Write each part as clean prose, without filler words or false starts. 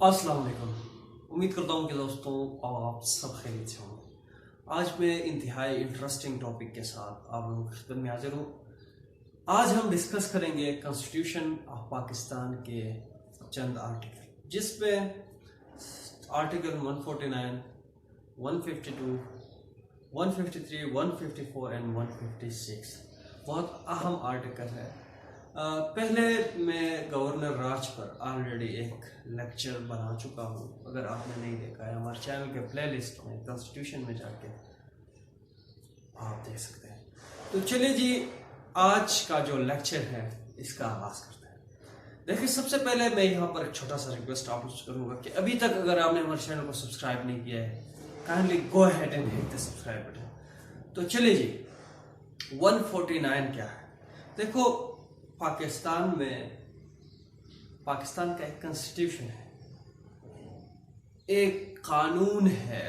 अस्सलाम वालेकुम। उम्मीद करता हूँ कि दोस्तों आप सब खैरियत से होंगे। आज मैं इंतहाई इंटरेस्टिंग टॉपिक के साथ आप लोगों की खिदमत में हाजिर हूँ। आज हम डिस्कस करेंगे कॉन्स्टिट्यूशन ऑफ पाकिस्तान के चंद आर्टिकल, जिसमें आर्टिकल 149, 152, 153, 154 एंड 156 बहुत अहम आर्टिकल है। पहले मैं गवर्नर राज पर ऑलरेडी एक लेक्चर बना चुका हूँ। अगर आपने नहीं देखा है, हमारे चैनल के प्लेलिस्ट में कॉन्स्टिट्यूशन में जाके आप देख सकते हैं। तो चलिए जी, आज का जो लेक्चर है इसका आगाज करते हैं। देखिए, सबसे पहले मैं यहाँ पर एक छोटा सा रिक्वेस्ट आपसे करूँगा कि अभी तक अगर आपने हमारे चैनल को सब्सक्राइब नहीं किया है, kindly go ahead and hit the subscribe button. तो चलिए जी, 149 क्या है? देखो, पाकिस्तान का एक कॉन्स्टिट्यूशन है, एक कानून है,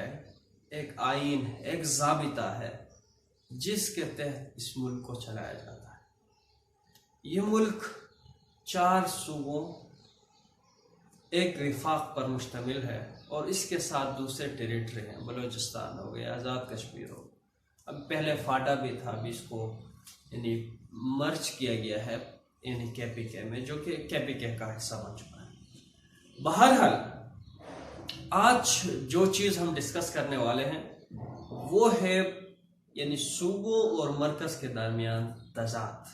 एक आईन है, एक ज़ाबिता है जिसके तहत इस मुल्क को चलाया जाता है। ये मुल्क 4 सूबों, एक रिफाक पर मुश्तमिल है और इसके साथ दूसरे टेरिटरी हैं। बलूचिस्तान हो गया, आज़ाद कश्मीर हो, अब पहले फाटा भी था, अभी इसको यानी मर्ज किया गया है यानी केपीके में, जो कि केपीके का हिस्सा बन चुका है। बहरहाल, आज जो चीज़ हम डिस्कस करने वाले हैं वो है यानी सूबों और मरकज़ के दरमियान तजाद।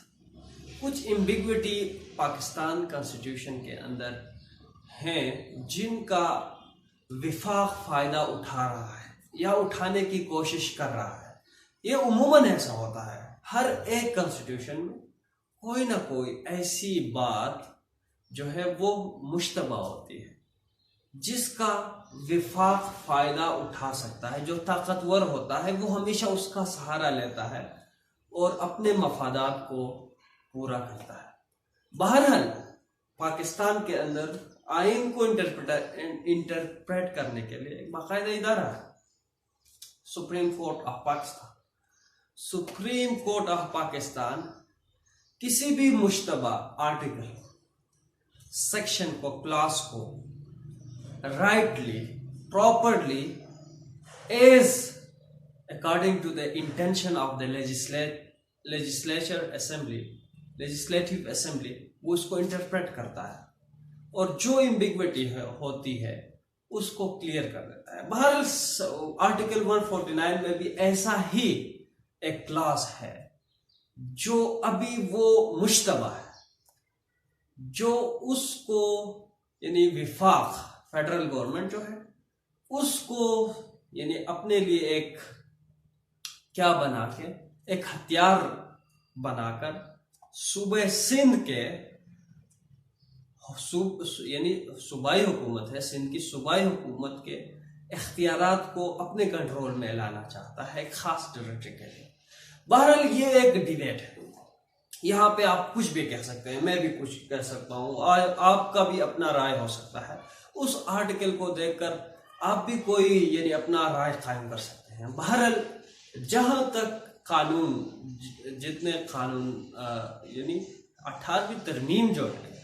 कुछ एम्बिग्विटी पाकिस्तान कॉन्स्टिट्यूशन के अंदर हैं जिनका विफाक फ़ायदा उठा रहा है या उठाने की कोशिश कर रहा है। ये उमूमन ऐसा होता है, हर एक कॉन्स्टिट्यूशन में कोई ना कोई ऐसी बात जो है वो मुश्तबा होती है जिसका विफाक फायदा उठा सकता है। जो ताकतवर होता है वो हमेशा उसका सहारा लेता है और अपने मफादात को पूरा करता है। बहरहाल, पाकिस्तान के अंदर आइन को इंटरप्रेट करने के लिए एक बाकायदा इदारा है, supreme court of Pakistan. Supreme court of Pakistan किसी भी मुश्तबा आर्टिकल, सेक्शन को, क्लास को rightly, properly, as according to the intention of the legislative assembly वो उसको इंटरप्रेट करता है और जो एम्बिग्विटी होती है उसको क्लियर कर देता है। बहरहाल, आर्टिकल 149 में भी ऐसा ही एक क्लास है जो अभी वो मुश्तबा है, जो उसको यानी विफाक फेडरल गवर्नमेंट जो है उसको यानी अपने लिए एक क्या बना के, एक हथियार बनाकर सूबे सिंध के यानी सूबाई हुकूमत है, सिंध की सूबाई हुकूमत के इख्तियारात को अपने कंट्रोल में लाना चाहता है एक खास टेरिटरी के लिए। बहरहाल, ये एक डिबेट है, यहाँ पे आप कुछ भी कह सकते हैं, मैं भी कुछ कह सकता हूँ, आपका भी अपना राय हो सकता है। उस आर्टिकल को देखकर आप भी कोई यानी अपना राय कायम कर सकते हैं। बहरहाल, जहाँ तक कानून, जितने कानून यानी 18वीं तरमीम जो है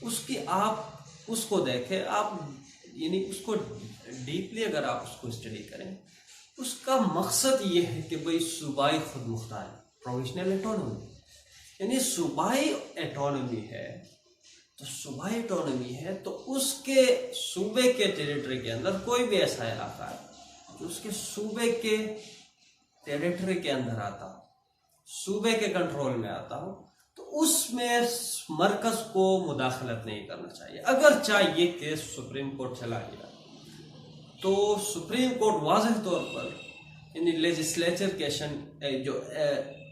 उसकी आप उसको देखें, आप यानी उसको डीपली अगर आप उसको स्टडी करें, उसका मकसद ये है कि भाई सूबाई खुद मुख्तार, प्रोविजनल एटोनॉमी, यानी सूबाई एटोनॉमी है। तो सूबाई एटोनॉमी है तो उसके सूबे के टेरिटरी के अंदर कोई भी ऐसा इलाका है जो उसके सूबे के टेरिटरी के अंदर आता हो, सूबे के कंट्रोल में आता हो, तो उसमें मरकज को मुदाखलत नहीं करना चाहिए। अगर चाहे ये केस सुप्रीम कोर्ट चला गया तो सुप्रीम कोर्ट वाज़ेह तौर पर यानी लेजिस्लेचर के जो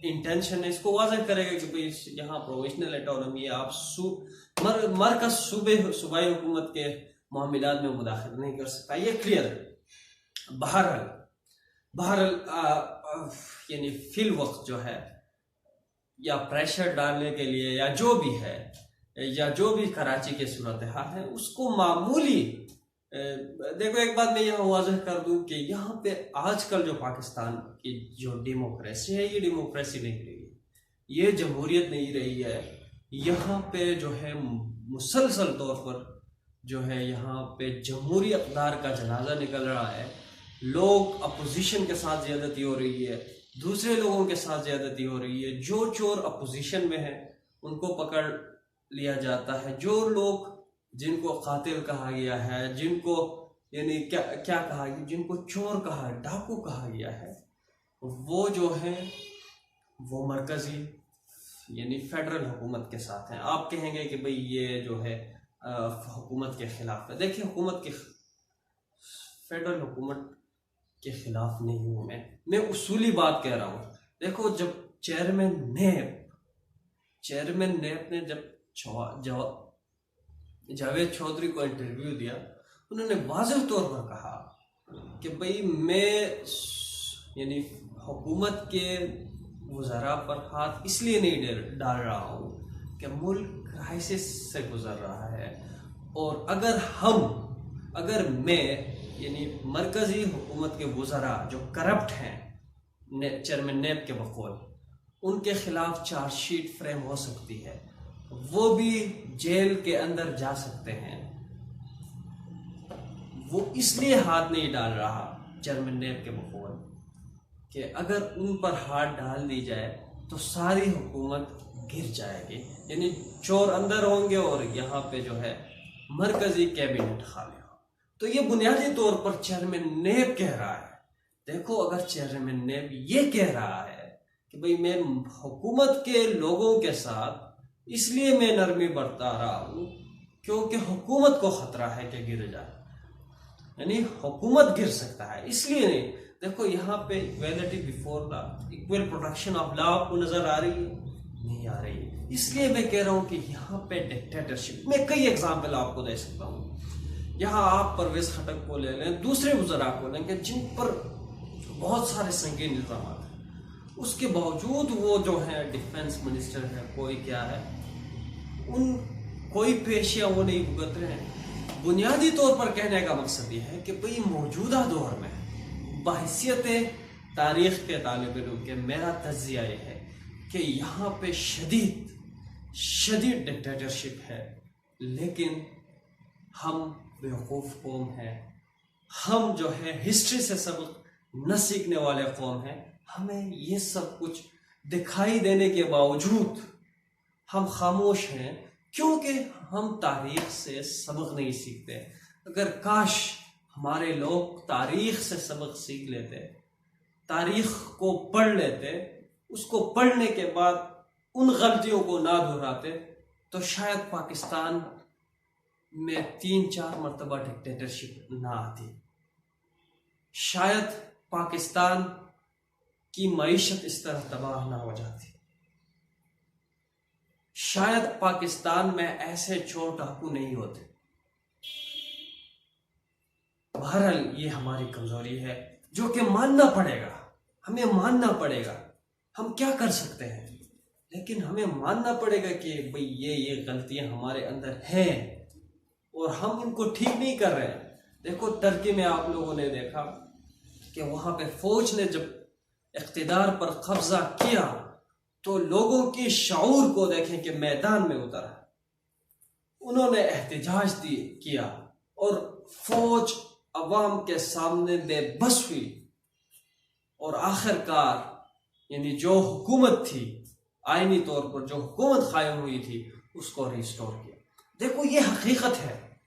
इंटेंशन है इसको वाज़ेह करेगा कि भाई यहाँ प्रोविजनल एटोनॉमी है, आप मरकज सूबाई हुकूमत के मामलात में मुदाखलत नहीं कर सकता, ये क्लियर है। बहरहाल यानी फिल वक्त जो है या प्रेशर डालने के लिए या जो भी है, या जो भी कराची के सूरत हाल है उसको मामूली देखो, एक बात मैं यहाँ वाज़ेह कर दूं कि यहाँ पे आजकल जो पाकिस्तान की जो डेमोक्रेसी है, ये डेमोक्रेसी नहीं रही है, ये जमहूरियत नहीं रही है। यहाँ पे जो है मुसलसल तौर पर जो है यहाँ पे जमहूरी अक़दार का जनाजा निकल रहा है। लोग अपोजिशन के साथ ज़्यादती हो रही है, दूसरे लोगों के साथ ज़्यादती हो रही है। जो चोर अपोजिशन में है उनको पकड़ लिया जाता है। जो लोग जिनको कातिल कहा गया है, जिनको यानी क्या क्या कहा गया, जिनको चोर कहा, डाकू कहा गया है, वो जो है वो मरकजी यानी फेडरल हुकूमत के साथ हैं। आप कहेंगे कि भाई ये जो है हुकूमत के खिलाफ है। देखिए, हुकूमत के फेडरल हुकूमत के खिलाफ नहीं हूँ मैं उसूली बात कह रहा हूँ। देखो, जब चेयरमैन नेप ने जब जावेद चौधरी को इंटरव्यू दिया, उन्होंने वाज़ेह तौर पर कहा कि भाई मैं यानी हुकूमत के वज़रा पर हाथ इसलिए नहीं डाल रहा हूँ कि मुल्क क्राइसिस से गुजर रहा है, और अगर मैं यानी मरकज़ी हुकूमत के वज़रा जो करप्ट हैं चेयरमैन नेब के बकौल, उनके खिलाफ चार्जशीट फ्रेम हो सकती है, वो भी जेल के अंदर जा सकते हैं। वो इसलिए हाथ नहीं डाल रहा चेयरमैन नेब के बकौल कि अगर उन पर हाथ डाल दी जाए तो सारी हुकूमत गिर जाएगी, यानी चोर अंदर होंगे और यहाँ पे जो है मरकजी कैबिनेट खाली हो। तो ये बुनियादी तौर पर चेयरमैन नेब कह रहा है। देखो, अगर चेयरमैन नेब ये कह रहा है कि भाई मैं हुकूमत के लोगों के साथ इसलिए मैं नरमी बरता रहा हूँ क्योंकि हुकूमत को खतरा है कि गिर जाए, यानी हुकूमत गिर सकता है, इसलिए नहीं। देखो, यहाँ पे equality before law, equal protection of law आपको नजर आ रही है? नहीं आ रही है। इसलिए मैं कह रहा हूँ कि यहाँ पे डिक्टेटरशिप, मैं कई एग्जाम्पल आपको दे सकता हूँ। यहाँ आप परवेज खटक को ले लें, दूसरे वज़रा को लेंगे जिन पर बहुत सारे संगीन इल्ज़ाम हैं, उसके बावजूद वो जो है डिफेंस मिनिस्टर है, कोई क्या है, कोई पेशियाँ वो नहीं भुगत रहे हैं। बुनियादी तौर पर कहने का मकसद ये है कि भाई मौजूदा दौर में बहैसियत तारीख़ के तालिब इल्म के मेरा तज्ज़िया ये है कि यहाँ पे शदीद डिक्टेटरशिप है, लेकिन हम बेवकूफ़ कौम हैं, हम जो है हिस्ट्री से सबक न सीखने वाले कौम हैं। हमें ये सब कुछ दिखाई देने के बावजूद हम खामोश हैं क्योंकि हम तारीख़ से सबक नहीं सीखते। अगर काश हमारे लोग तारीख़ से सबक सीख लेते, तारीख़ को पढ़ लेते, उसको पढ़ने के बाद उन गलतियों को ना दोहराते, तो शायद पाकिस्तान में 3-4 मरतबा डिक्टेटरशिप ना आती, शायद पाकिस्तान की मईशत इस तरह तबाह ना हो जाती, शायद पाकिस्तान में ऐसे चोर डाकू नहीं होते। बहरहाल ये हमारी कमजोरी है जो कि मानना पड़ेगा, हमें मानना पड़ेगा। हम क्या कर सकते हैं, लेकिन हमें मानना पड़ेगा कि भाई ये गलतियां हमारे अंदर हैं और हम इनको ठीक नहीं कर रहे हैं। देखो, टर्की में आप लोगों ने देखा कि वहां पे फौज ने जब इख्तिदार पर कब्जा किया तो लोगों की शऊर को देखें कि मैदान में उतरा, उन्होंने एहतजाज किया और फौज अवाम के सामने बेबस हुई और आखिरकार यानी जो हुकूमत थी, आईनी तौर पर जो हुकूमत कायम हुई थी, उसको रिस्टोर किया। देखो, ये हकीकत है,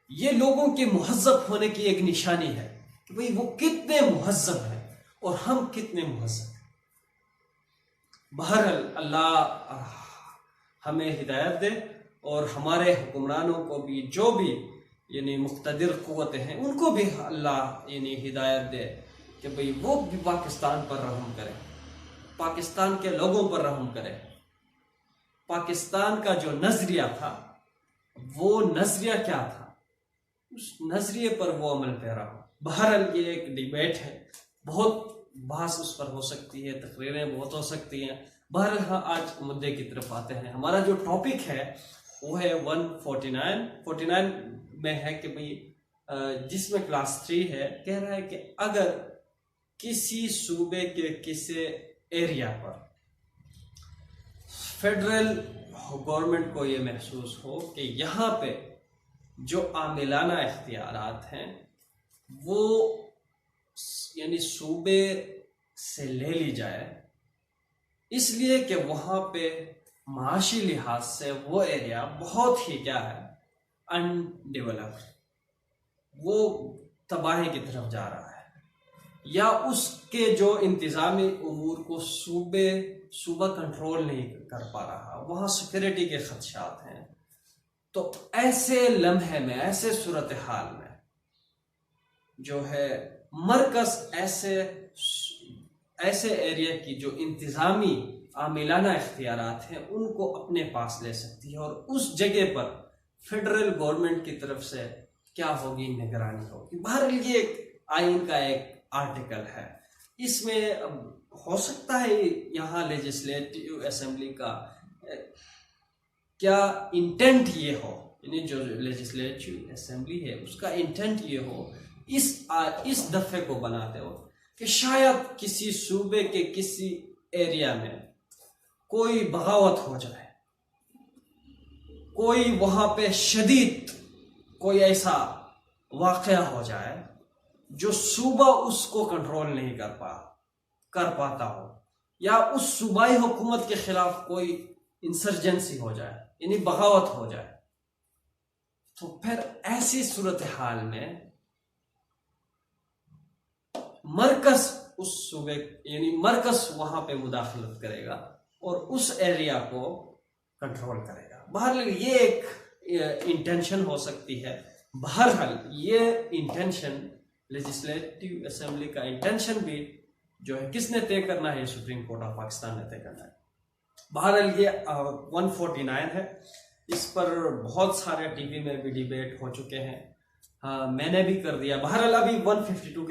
ये लोगों के मुहज़्ज़ब होने की एक निशानी है कि भाई वो कितने मुहज़्ज़ब हैं और हम कितने मुहज़्ज़ब हैं। बहरहाल अल्लाह हमें हिदायत दे और हमारे हुक्मरानों को भी, जो भी यानी मुक़्तदिर क़ुव्वतें हैं, उनको भी अल्लाह यानी हिदायत दे कि भाई वो भी पाकिस्तान पर रहम करें, पाकिस्तान के लोगों पर रहम करें। पाकिस्तान का जो नज़रिया था, वो नज़रिया क्या था, उस नज़रिए पर वो अमल पैरा हो। बहरहाल ये एक डिबेट है, बहुत बहस उस पर हो सकती है, तकरीरें बहुत हो सकती हैं। बहरहाल हाँ, आज मुद्दे की तरफ आते हैं। हमारा जो टॉपिक है वो है 149 में है कि भाई जिसमें क्लास 3 है, कह रहा है कि अगर किसी सूबे के किसी एरिया पर फेडरल गवर्नमेंट को ये महसूस हो कि यहाँ पे जो आमिलाना इख्तियारात हैं वो यानी सूबे से ले ली जाए, इसलिए कि वहां पे माशी लिहाज से वो एरिया बहुत ही क्या है, अनडेवलप्ड, वो तबाही की तरफ जा रहा है, या उसके जो इंतजामी उमूर को सूबा कंट्रोल नहीं कर पा रहा, वहाँ सिक्योरिटी के खदशात हैं। तो ऐसे लम्हे में, ऐसे सूरत हाल में जो है मरकज ऐसे एरिया की जो इंतजामी आमिलाना इख्तियारात हैं उनको अपने पास ले सकती है, और उस जगह पर फेडरल गवर्नमेंट की तरफ से क्या होगी, निगरानी होगी। बहरहाल ये एक आइन का एक आर्टिकल है, इसमें हो सकता है यहाँ लेजिस्लेटिव असेंबली का क्या इंटेंट ये हो, यानी जो लेजिस्लेटिव असेंबली है उसका इंटेंट ये हो इस दफे को बनाते हो कि शायद किसी सूबे के किसी एरिया में कोई बगावत हो जाए, कोई वहां पे शदीद कोई ऐसा वाकया हो जाए जो सूबा उसको कंट्रोल नहीं कर पाता हो, या उस सूबाई हुकूमत के खिलाफ कोई इंसर्जेंसी हो जाए, यानी बगावत हो जाए। तो फिर ऐसी सूरत हाल में मरकज उस सूबे यानी मरकज वहां पे मुदाखलत करेगा और उस एरिया को कंट्रोल करेगा। बहरहाल ये एक इंटेंशन हो सकती है। बहरहाल ये इंटेंशन लेजिस्लेटिव असेंबली का इंटेंशन भी जो है किसने तय करना है, सुप्रीम कोर्ट ऑफ पाकिस्तान ने तय करना है। बहरहाल ये 149 है, इस पर बहुत सारे टीवी में भी डिबेट हो चुके हैं, मैंने भी कर दिया। बहरहाल अभी 152